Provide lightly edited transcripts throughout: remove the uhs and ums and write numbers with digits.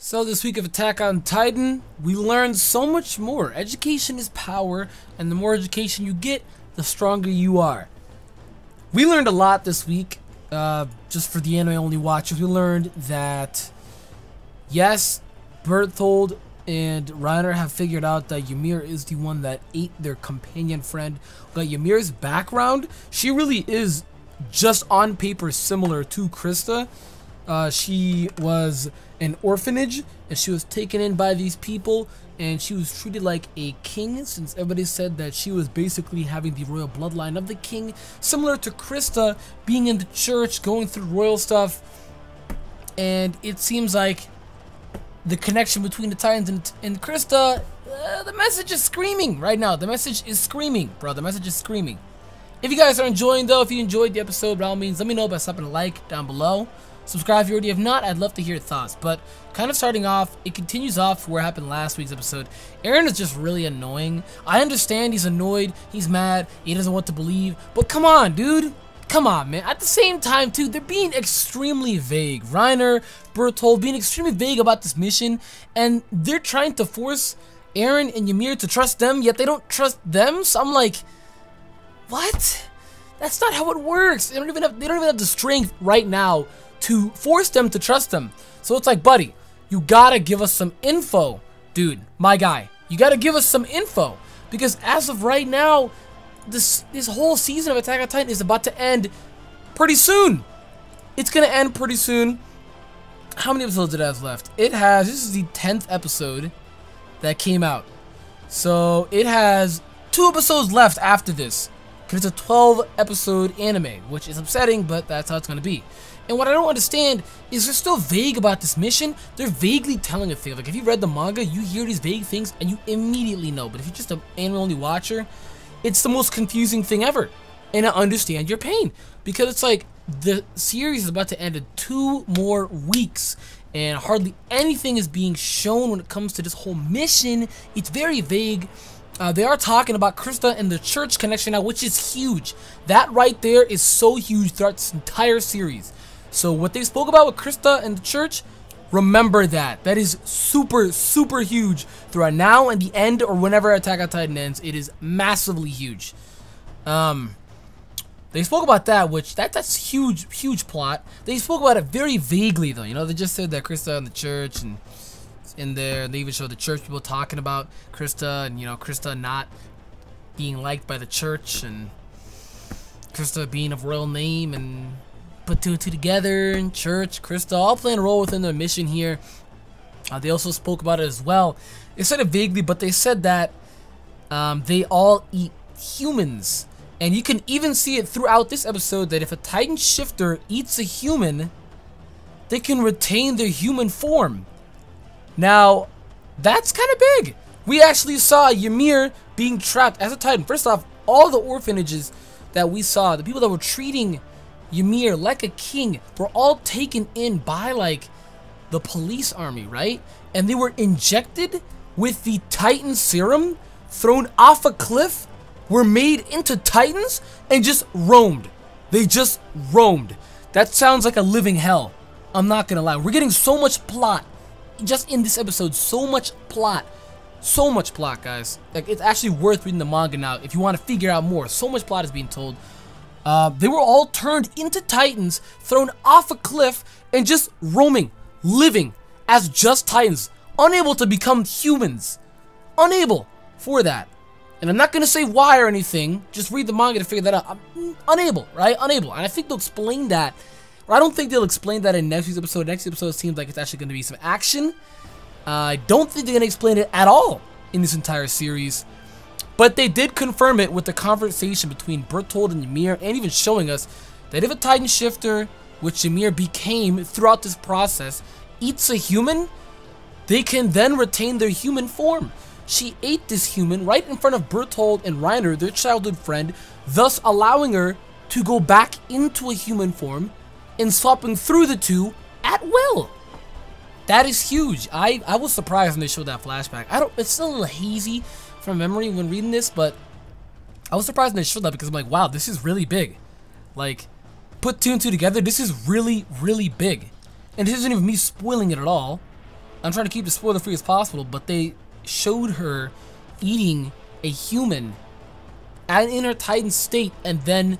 So this week of Attack on Titan, we learned so much more. Education is power, and the more education you get, the stronger you are. We learned a lot this week, just for the anime-only watchers. We learned that, yes, Berthold and Reiner have figured out that Ymir is the one that ate their companion friend. But Ymir's background, she really is just on paper similar to Krista. She was an orphanage, and she was taken in by these people, and she was treated like a king, since everybody said that she was basically having the royal bloodline of the king, similar to Krista being in the church, going through royal stuff. And it seems like the connection between the Titans and Krista, the message is screaming right now. The message is screaming, bro. The message is screaming. If you guys are enjoying, though, if you enjoyed the episode, by all means, let me know by stopping a like down below. Subscribe if you already have not. I'd love to hear your thoughts. But kind of starting off, it continues off where it happened last week's episode. Eren is just really annoying. I understand he's annoyed, he's mad, he doesn't want to believe. But come on, dude. Come on, man. At the same time, too, they're being extremely vague. Reiner, Berthold being extremely vague about this mission. And they're trying to force Eren and Ymir to trust them, yet they don't trust them. So I'm like, what? That's not how it works. They don't even have the strength right now to force them to trust them. So it's like, buddy, you gotta give us some info, dude, my guy. You gotta give us some info, because as of right now, this whole season of Attack on Titan is about to end pretty soon. It's gonna end pretty soon. How many episodes it has left? It has, this is the 10th episode that came out. So it has 2 episodes left after this, because it's a 12 episode anime, which is upsetting, but that's how it's gonna be. And what I don't understand is they're still vague about this mission. They're vaguely telling a thing. Like, if you read the manga, you hear these vague things and you immediately know. But if you're just an anime-only watcher, it's the most confusing thing ever. And I understand your pain, because it's like the series is about to end in 2 more weeks, and hardly anything is being shown when it comes to this whole mission. It's very vague. They are talking about Krista and the church connection now, which is huge. That right there is so huge throughout this entire series. So what they spoke about with Krista and the church, remember that. That is super, super huge throughout now and the end, or whenever Attack on Titan ends. It is massively huge. They spoke about that, which that's huge, huge plot. They spoke about it very vaguely, though. You know, they just said that Krista and the church and in there. They even showed the church people talking about Krista, and, you know, Krista not being liked by the church, and Krista being of royal name, and put 2 and 2 together, and church, Krista, all playing a role within their mission here. They also spoke about it as well. They said it vaguely, but they said that they all eat humans. And you can even see it throughout this episode that if a Titan shifter eats a human, they can retain their human form. Now, that's kind of big. We actually saw Ymir being trapped as a Titan. First off, all the orphanages that we saw, the people that were treating Ymir like a king, were all taken in by, like, the police army, right? And they were injected with the Titan serum, thrown off a cliff, were made into Titans, and just roamed. They just roamed. That sounds like a living hell. I'm not gonna lie. We're getting so much plot just in this episode. So much plot. So much plot, guys. Like, it's actually worth reading the manga now if you want to figure out more. So much plot is being told. They were all turned into Titans, thrown off a cliff, and just roaming, living as just Titans, unable to become humans. Unable for that. And I'm not going to say why or anything, just read the manga to figure that out. I'm unable, right? Unable. And I think they'll explain that. Or I don't think they'll explain that in next week's episode. Next episode seems like it's actually going to be some action. I don't think they're going to explain it at all in this entire series. But they did confirm it with the conversation between Berthold and Ymir, and even showing us that if a Titan shifter, which Ymir became throughout this process, eats a human, they can then retain their human form. She ate this human right in front of Berthold and Reiner, their childhood friend, thus allowing her to go back into a human form and swapping through the two at will. That is huge. I was surprised when they showed that flashback. It's still a little hazy from memory when reading this, but I was surprised when they showed that because I'm like, wow, this is really big. Like, put 2 and 2 together, this is really, really big. And this isn't even me spoiling it at all. I'm trying to keep it spoiler-free as possible, but they showed her eating a human in her Titan state and then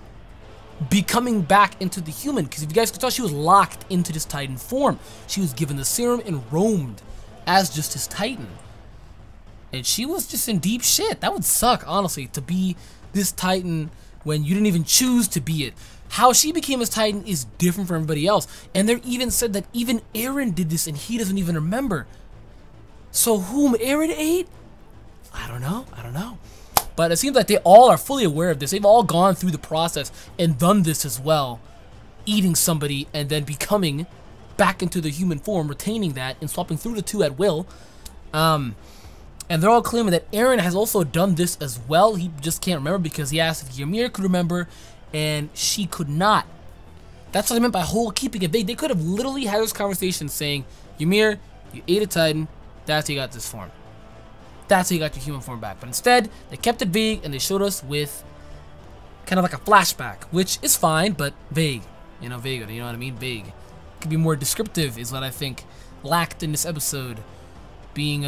becoming back into the human. Because if you guys could tell, she was locked into this Titan form. She was given the serum and roamed as just his Titan. And she was just in deep shit. That would suck, honestly, to be this Titan when you didn't even choose to be it. How she became his Titan is different from everybody else. And they even said that even Eren did this and he doesn't even remember. So whom Eren ate? I don't know. But it seems like they all are fully aware of this. They've all gone through the process and done this as well. Eating somebody and then becoming back into the human form, retaining that and swapping through the 2 at will. And they're all claiming that Eren has also done this as well. He just can't remember because he asked if Ymir could remember and she could not. That's what I meant by whole keeping it vague. They could have literally had this conversation saying, Ymir, you ate a Titan, that's how you got this form. That's how you got your human form back. But instead, they kept it vague and they showed us with kind of like a flashback, which is fine, but vague. You know, vague, you know what I mean? Vague. Could be more descriptive is what I think lacked in this episode. Being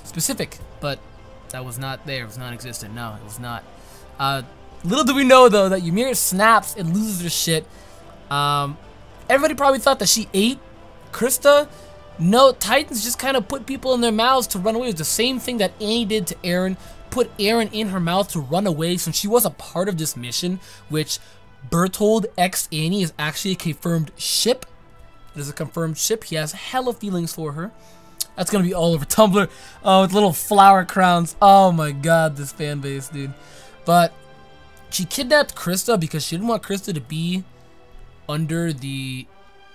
specific, but that was not there. It was non-existent. No, it was not. Little do we know, though, that Ymir snaps and loses her shit. Everybody probably thought that she ate Krista. No, Titans just kind of put people in their mouths to run away. It was the same thing that Annie did to Eren. Put Eren in her mouth to run away since she was a part of this mission, which Bertold X Annie is actually a confirmed ship. It is a confirmed ship. He has hella feelings for her. That's gonna be all over Tumblr. Oh, with little flower crowns. Oh my god, this fan base, dude. But she kidnapped Krista because she didn't want Krista to be under the,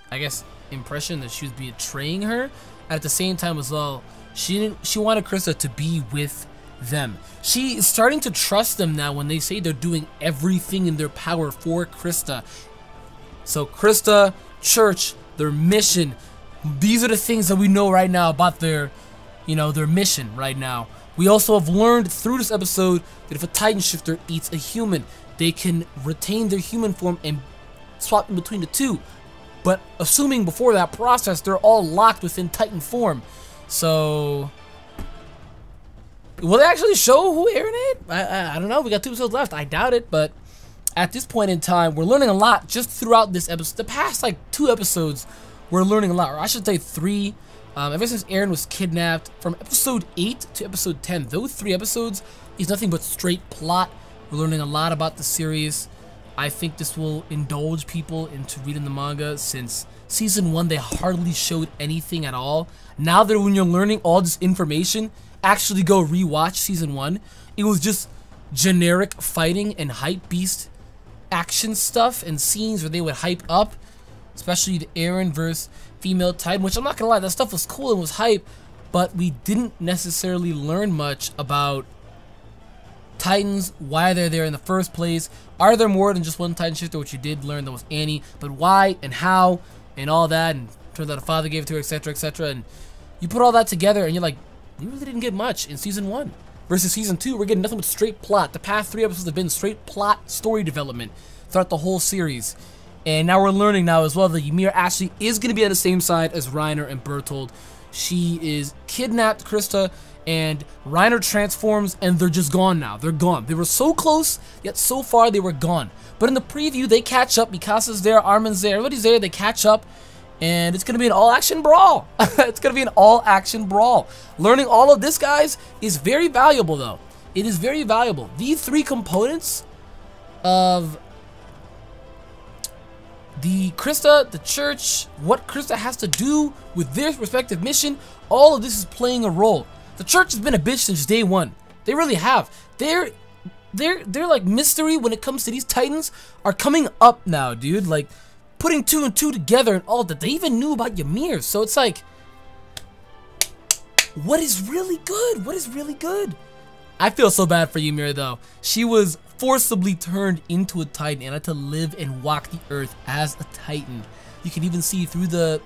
I guess, impression that she was betraying her. At the same time as well, she wanted Krista to be with them. She is starting to trust them now when they say they're doing everything in their power for Krista. So Krista, Church, their mission, these are the things that we know right now about their, you know, their mission right now. We also have learned through this episode that if a Titan shifter eats a human, they can retain their human form and swap in between the 2. But assuming before that process, they're all locked within Titan form. So, will they actually show who Eren ate? I don't know. We got 2 episodes left. I doubt it. But at this point in time, we're learning a lot just throughout this episode. The past, like, 2 episodes, we're learning a lot. Or I should say 3. Ever since Eren was kidnapped, from episode 8 to episode 10, those 3 episodes is nothing but straight plot. We're learning a lot about the series. I think this will indulge people into reading the manga since season 1 they hardly showed anything at all. Now that when you're learning all this information, actually go rewatch season 1. It was just generic fighting and hype beast action stuff and scenes where they would hype up, especially the Eren versus female Titan, which I'm not gonna lie, that stuff was cool and was hype, but we didn't necessarily learn much about Titans, why they're there in the first place. Are there more than just one Titan shifter, which you did learn that was Annie, but why and how and all that, and turns out a father gave it to her, etc, etc, and you put all that together and you're like, we really didn't get much in season 1 versus season 2. We're getting nothing but straight plot. The past 3 episodes have been straight plot story development throughout the whole series. And now we're learning now as well that Ymir actually is going to be on the same side as Reiner and Bertold. She is kidnapped Krista, and Reiner transforms, and they're just gone now. They're gone. They were so close, yet so far they were gone. But in the preview, they catch up. Mikasa's there, Armin's there, everybody's there. They catch up, and it's going to be an all-action brawl. It's going to be an all-action brawl. Learning all of this, guys, is very valuable, though. It is very valuable. These 3 components of the Krista, the Church, what Krista has to do with their respective mission, all of this is playing a role. The Church has been a bitch since day 1. They really have. They're like mystery when it comes to these Titans are coming up now, dude. Like putting 2 and 2 together and all that. They even knew about Ymir, so it's like, what is really good? What is really good? I feel so bad for Ymir though. She was forcibly turned into a Titan and had to live and walk the earth as a Titan. You can even see through the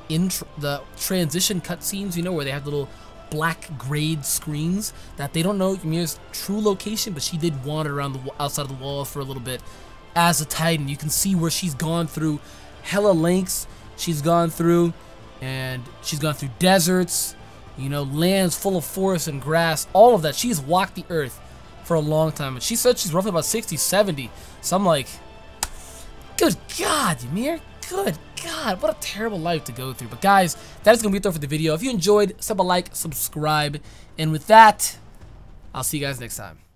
the transition cutscenes, you know, where they have little black grade screens that they don't know Ymir's true location, but she did wander around the outside of the walls for a little bit as a Titan. You can see where she's gone through hella lengths. She's gone through, and she's gone through deserts, you know, lands full of forest and grass, all of that. She's walked the earth for a long time, and she said she's roughly about 60, 70. So I'm like, good God, Ymir, good God, what a terrible life to go through. But guys, that is going to be it for the video. If you enjoyed, sub a like, subscribe, and with that, I'll see you guys next time.